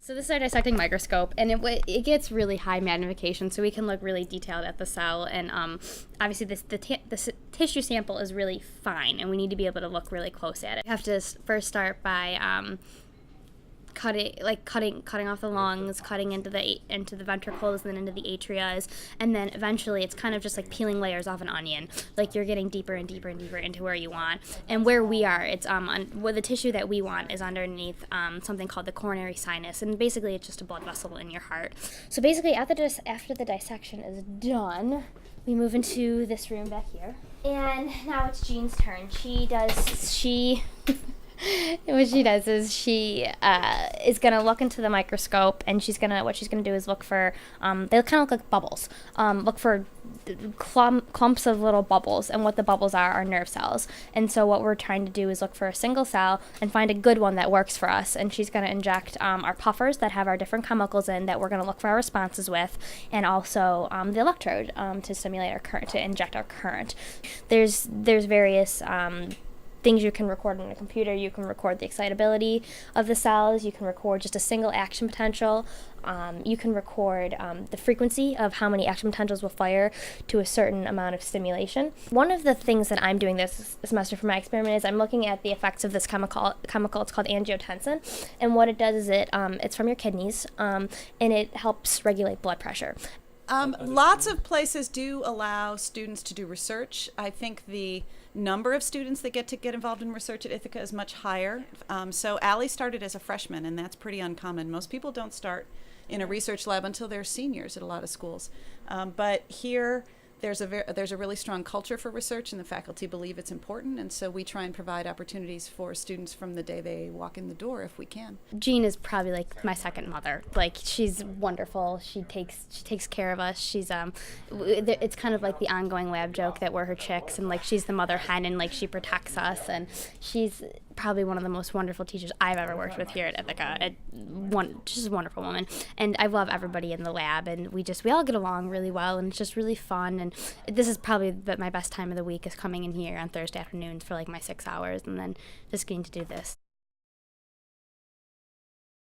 So this is our dissecting microscope, and it gets really high magnification, so we can look really detailed at the cell. And obviously, the tissue sample is really fine, and we need to be able to look really close at it. We have to first start by cutting off the lungs, cutting into the ventricles, and then into the atrias, and then eventually it's kind of just like peeling layers off an onion. Like you're getting deeper and deeper and deeper into where you want. And where we are, it's where the tissue that we want is underneath something called the coronary sinus, and basically it's just a blood vessel in your heart. So basically, after the dissection is done, we move into this room back here, and now it's Jean's turn. What she does is she is going to look into the microscope, and what she's going to do is look for, they kind of look like bubbles, look for clumps of little bubbles, and what the bubbles are nerve cells. And so what we're trying to do is look for a single cell and find a good one that works for us. And she's going to inject our puffers that have our different chemicals in that we're going to look for our responses with, and also the electrode to stimulate our current, to inject our current. There's various things you can record on a computer. You can record the excitability of the cells. You can record just a single action potential. You can record the frequency of how many action potentials will fire to a certain amount of stimulation. One of the things that I'm doing this semester for my experiment is I'm looking at the effects of this chemical. It's called angiotensin, and what it does is it's from your kidneys, and it helps regulate blood pressure. Lots of places do allow students to do research. I think the number of students that get involved in research at Ithaca is much higher. So Allie started as a freshman, and that's pretty uncommon. Most people don't start in a research lab until they're seniors at a lot of schools. But here, there's a really strong culture for research, and the faculty believe it's important, and so we try and provide opportunities for students from the day they walk in the door if we can. Jean is probably like my second mother. Like, she's wonderful. She takes care of us. She's it's kind of like the ongoing lab joke that we're her chicks, and like she's the mother hen, and like she protects us, and she's probably one of the most wonderful teachers I've ever worked with here at Ithaca. She's a wonderful woman, and I love everybody in the lab, and we all get along really well, and it's just really fun. And this is probably my best time of the week, is coming in here on Thursday afternoons for like my 6 hours, and then just getting to do this.